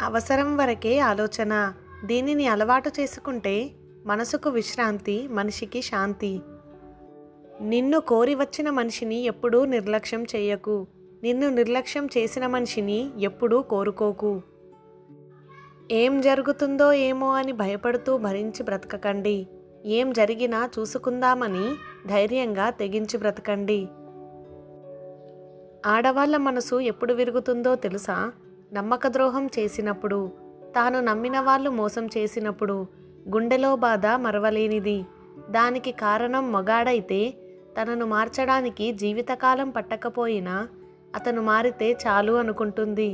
అవసరం వరకే ఆలోచన. దీనిని అలవాటు చేసుకుంటే మనసుకు విశ్రాంతి, మనిషికి శాంతి. నిన్ను కోరి వచ్చిన మనిషిని ఎప్పుడూ నిర్లక్ష్యం చేయకు. నిన్ను నిర్లక్ష్యం చేసిన మనిషిని ఎప్పుడూ కోరుకోకు. ఏం జరుగుతుందో ఏమో అని భయపడుతూ భరించి బ్రతకకండి. ఏం జరిగినా చూసుకుందామని ధైర్యంగా తెగించి బ్రతకండి. ఆడవాళ్ళ మనసు ఎప్పుడు విరుగుతుందో తెలుసా? నమ్మక ద్రోహం చేసినప్పుడు, తాను నమ్మిన వాళ్ళు మోసం చేసినప్పుడు. గుండెలో బాధ మరవలేనిది. దానికి కారణం మగాడైతే తనను మార్చడానికి జీవితకాలం పట్టకపోయినా అతను మారితే చాలు అనుకుంటుంది.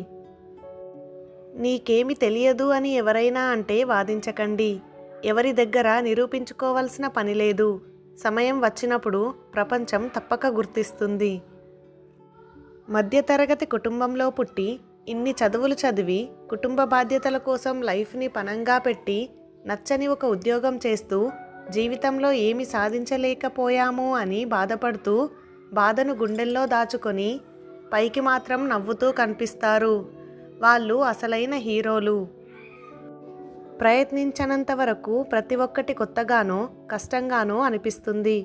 నీకేమి తెలియదు అని ఎవరైనా అంటే వాదించకండి. ఎవరి దగ్గర నిరూపించుకోవాల్సిన పని లేదు. సమయం వచ్చినప్పుడు ప్రపంచం తప్పక గుర్తిస్తుంది. మధ్యతరగతి కుటుంబంలో పుట్టి ఇన్ని చదువులు చదివి కుటుంబ బాధ్యతల కోసం లైఫ్ని పణంగా పెట్టి నచ్చని ఒక ఉద్యోగం చేస్తూ జీవితంలో ఏమి సాధించలేకపోయామో అని బాధపడుతూ బాధను గుండెల్లో దాచుకొని పైకి మాత్రం నవ్వుతూ కనిపిస్తారు. వాళ్ళు అసలైన హీరోలు. ప్రయత్నించనంత వరకు ప్రతి ఒక్కటి కొత్తగానో కష్టంగానో అనిపిస్తుంది.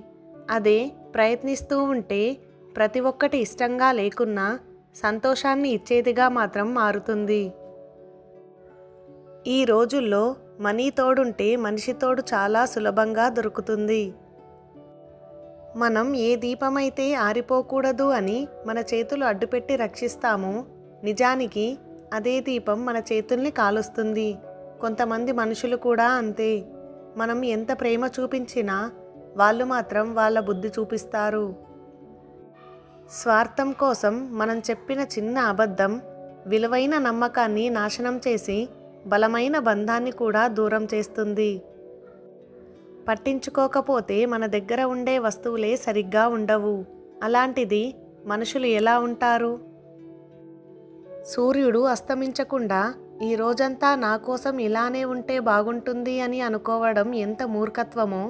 అదే ప్రయత్నిస్తూ ఉంటే ప్రతి ఒక్కటి ఇష్టంగా లేకున్నా సంతోషాన్ని ఇచ్చేదిగా మాత్రం మారుతుంది. ఈ రోజుల్లో మనీ తోడుంటే మనిషి తోడు చాలా సులభంగా దొరుకుతుంది. మనం ఏ దీపమైతే ఆరిపోకూడదు అని మన చేతులు అడ్డుపెట్టి రక్షిస్తామో నిజానికి అదే దీపం మన చేతుల్ని కాలుస్తుంది. కొంతమంది మనుషులు కూడా అంతే. మనం ఎంత ప్రేమ చూపించినా వాళ్ళు మాత్రం వాళ్ళ బుద్ధి చూపిస్తారు. స్వార్థం కోసం మనం చెప్పిన చిన్న అబద్ధం విలువైన నమ్మకాన్ని నాశనం చేసి బలమైన బంధాన్ని కూడా దూరం చేస్తుంది. పట్టించుకోకపోతే మన దగ్గర ఉండే వస్తువులే సరిగ్గా ఉండవు. అలాంటిది మనుషులు ఎలా ఉంటారు? సూర్యుడు అస్తమించకుండా ఈ రోజంతా నా కోసం ఇలానే ఉంటే బాగుంటుంది అని అనుకోవడం ఎంత మూర్ఖత్వమో,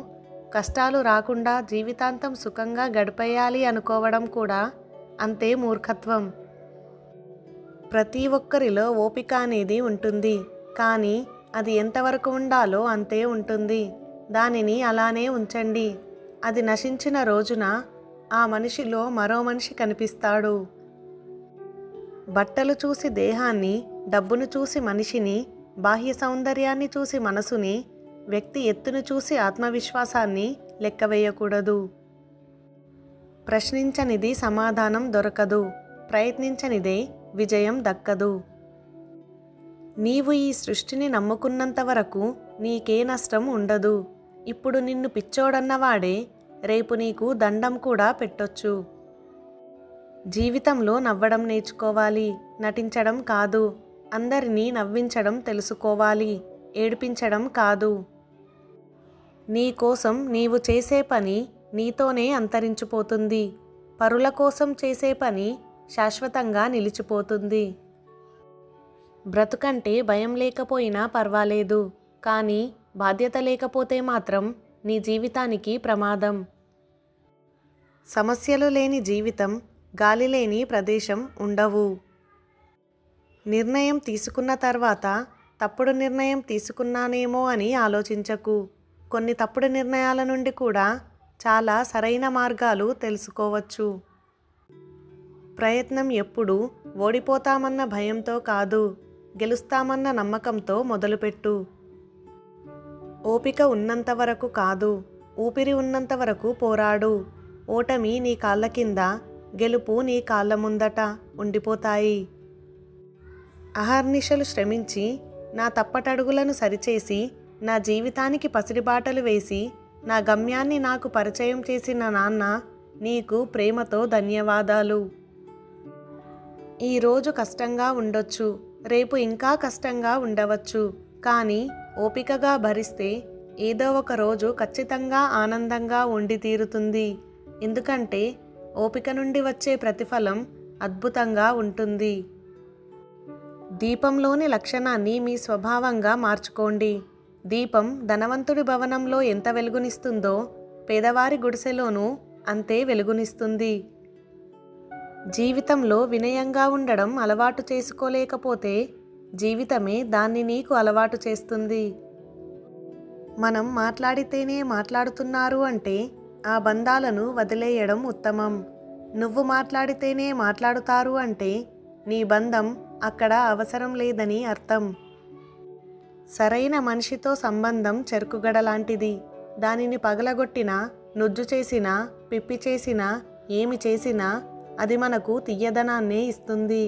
కష్టాలు రాకుండా జీవితాంతం సుఖంగా గడిపేయాలి అనుకోవడం కూడా అంతే మూర్ఖత్వం. ప్రతి ఒక్కరిలో ఓపిక అనేది ఉంటుంది. కానీ అది ఎంతవరకు ఉండాలో అంతే ఉంటుంది. దానిని అలానే ఉంచండి. అది నశించిన రోజున ఆ మనిషిలో మరో మనిషి కనిపిస్తాడు. బట్టలు చూసి దేహాన్ని, డబ్బును చూసి మనిషిని, బాహ్య సౌందర్యాన్ని చూసి మనసుని, వ్యక్తి ఎత్తును చూసి ఆత్మవిశ్వాసాన్ని లెక్కవేయకూడదు. ప్రశ్నించనిది సమాధానం దొరకదు. ప్రయత్నించనిదే విజయం దక్కదు. నీవు ఈ సృష్టిని నమ్ముకున్నంత వరకు నీకే నష్టం ఉండదు. ఇప్పుడు నిన్ను పిచ్చోడన్నవాడే రేపు నీకు దండం కూడా పెట్టొచ్చు. జీవితంలో నవ్వడం నేర్చుకోవాలి, నటించడం కాదు. అందరినీ నవ్వించడం తెలుసుకోవాలి, ఏడిపించడం కాదు. నీ కోసం నీవు చేసే పని నీతోనే అంతరించిపోతుంది. పరుల కోసం చేసే పని శాశ్వతంగా నిలిచిపోతుంది. బ్రతుకంటే భయం లేకపోయినా పర్వాలేదు, కానీ బాధ్యత లేకపోతే మాత్రం నీ జీవితానికి ప్రమాదం. సమస్యలు లేని జీవితం, గాలి లేని ప్రదేశం ఉండవు. నిర్ణయం తీసుకున్న తర్వాత తప్పుడు నిర్ణయం తీసుకున్నానేమో అని ఆలోచించకు. కొన్ని తప్పుడు నిర్ణయాల నుండి కూడా చాలా సరైన మార్గాలు తెలుసుకోవచ్చు. ప్రయత్నం ఎప్పుడూ ఓడిపోతామన్న భయంతో కాదు, గెలుస్తామన్న నమ్మకంతో మొదలుపెట్టు. ఓపిక ఉన్నంత వరకు కాదు, ఊపిరి ఉన్నంత వరకు పోరాడు. ఓటమి నీ కాళ్ళ కింద, గెలుపు నీ కాళ్ళ ముందట ఉండిపోతాయి. అహర్నిశలు శ్రమించి నా తప్పటడుగులను సరిచేసి నా జీవితానికి పసిడిబాటలు వేసి నా గమ్యాన్ని నాకు పరిచయం చేసిన నాన్న నీకు ప్రేమతో ధన్యవాదాలు. ఈరోజు కష్టంగా ఉండొచ్చు, రేపు ఇంకా కష్టంగా ఉండవచ్చు. కానీ ఓపికగా భరిస్తే ఏదో ఒక రోజు ఖచ్చితంగా ఆనందంగా ఉండి తీరుతుంది. ఎందుకంటే ఓపిక నుండి వచ్చే ప్రతిఫలం అద్భుతంగా ఉంటుంది. దీపంలోని లక్షణాన్ని మీ స్వభావంగా మార్చుకోండి. దీపం ధనవంతుడి భవనంలో ఎంత వెలుగునిస్తుందో పేదవారి గుడిసెలోనూ అంతే వెలుగునిస్తుంది. జీవితంలో వినయంగా ఉండడం అలవాటు చేసుకోలేకపోతే జీవితమే దాన్ని నీకు అలవాటు చేస్తుంది. మనం మాట్లాడితేనే మాట్లాడుతున్నారు అంటే ఆ బంధాలను వదిలేయడం ఉత్తమం. నువ్వు మాట్లాడితేనే మాట్లాడుతారు అంటే నీ బంధం అక్కడ అవసరం లేదని అర్థం. సరైన మనిషితో సంబంధం చెరుకుగడ లాంటిది. దానిని పగలగొట్టినా, నుజ్జు చేసినా, పిప్పి చేసినా, ఏమి చేసినా అది మనకు తియ్యదనాన్నే ఇస్తుంది.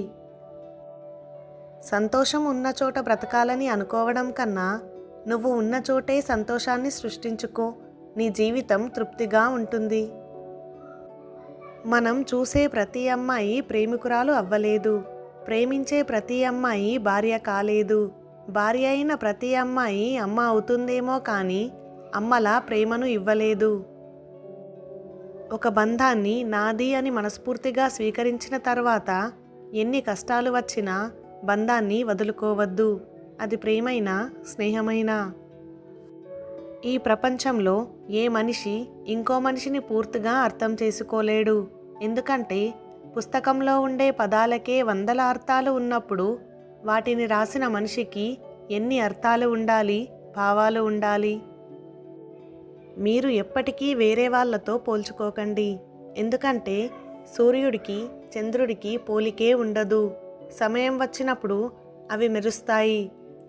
సంతోషం ఉన్న చోట బ్రతకాలని అనుకోవడం కన్నా నువ్వు ఉన్న చోటే సంతోషాన్ని సృష్టించుకో. నీ జీవితం తృప్తిగా ఉంటుంది. మనం చూసే ప్రతి అమ్మాయి ప్రేమికురాలు అవ్వలేదు. ప్రేమించే ప్రతి అమ్మాయి భార్య కాలేదు. భార్య అయిన ప్రతి అమ్మాయి అమ్మ అవుతుందేమో కానీ అమ్మలా ప్రేమను ఇవ్వలేదు. ఒక బంధాన్ని నాది అని మనస్ఫూర్తిగా స్వీకరించిన తర్వాత ఎన్ని కష్టాలు వచ్చినా బంధాన్ని వదులుకోవద్దు. అది ప్రేమైనా, స్నేహమైనా. ఈ ప్రపంచంలో ఏ మనిషి ఇంకో మనిషిని పూర్తిగా అర్థం చేసుకోలేడు. ఎందుకంటే పుస్తకంలో ఉండే పదాలకే వందల అర్థాలు ఉన్నప్పుడు వాటిని రాసిన మనిషికి ఎన్ని అర్థాలు ఉండాలి, భావాలు ఉండాలి. మీరు ఎప్పటికీ వేరే వాళ్ళతో పోల్చుకోకండి. ఎందుకంటే సూర్యుడికి, చంద్రుడికి పోలికే ఉండదు. సమయం వచ్చినప్పుడు అవి మెరుస్తాయి.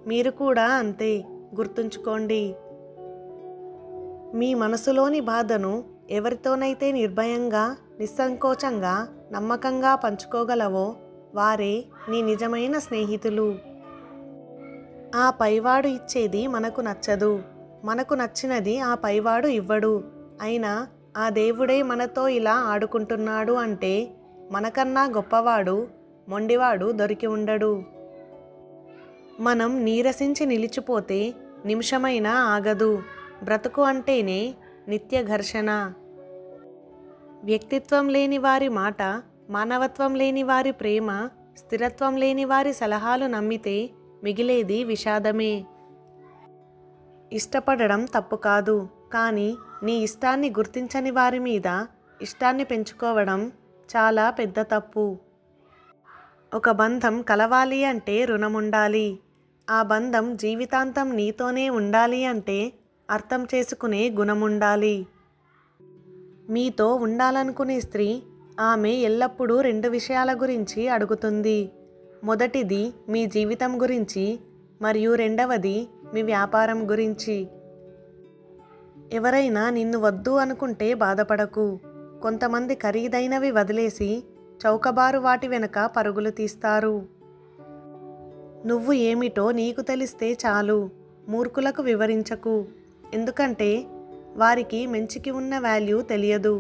మీరు కూడా అంతే, గుర్తుంచుకోండి. మీ మనసులోని బాధను ఎవరితోనైతే నిర్భయంగా, నిస్సంకోచంగా, నమ్మకంగా పంచుకోగలవో వారే నీ నిజమైన స్నేహితులు. ఆ పైవాడు ఇచ్చేది మనకు నచ్చదు. మనకు నచ్చినది ఆ పైవాడు ఇవ్వడు. అయినా ఆ దేవుడే మనతో ఇలా ఆడుకుంటున్నాడు అంటే మనకన్నా గొప్పవాడు, మొండివాడు దొరికి ఉండడు. మనం నీరసించి నిలిచిపోతే నిమిషమైనా ఆగదు. బ్రతుకు అంటేనే నిత్య ఘర్షణ. వ్యక్తిత్వం లేని వారి మాట, మానవత్వం లేని వారి ప్రేమ, స్థిరత్వం లేని వారి సలహాలు నమ్మితే మిగిలేది విషాదమే. ఇష్టపడడం తప్పు కాదు, కానీ నీ ఇష్టాన్ని గుర్తించని వారి మీద ఇష్టాన్ని పెంచుకోవడం చాలా పెద్ద తప్పు. ఒక బంధం కలవాలి అంటే రుణం ఉండాలి. ఆ బంధం జీవితాంతం నీతోనే ఉండాలి అంటే అర్థం చేసుకునే గుణం ఉండాలి. మీతో ఉండాలనుకునే స్త్రీ ఆమె ఎల్లప్పుడూ 2 విషయాల గురించి అడుగుతుంది. మొదటిది మీ జీవితం గురించి, మరియు రెండవది మీ వ్యాపారం గురించి. ఎవరైనా నిన్ను వద్దు అనుకుంటే బాధపడకు. కొంతమంది ఖరీదైనవి వదిలేసి చౌకబారు వాటి వెనుక పరుగులు తీస్తారు. నువ్వు ఏమిటో నీకు తెలిస్తే చాలు. మూర్ఖులకు వివరించకు. ఎందుకంటే వారికి మంచికి ఉన్న వాల్యూ తెలియదు.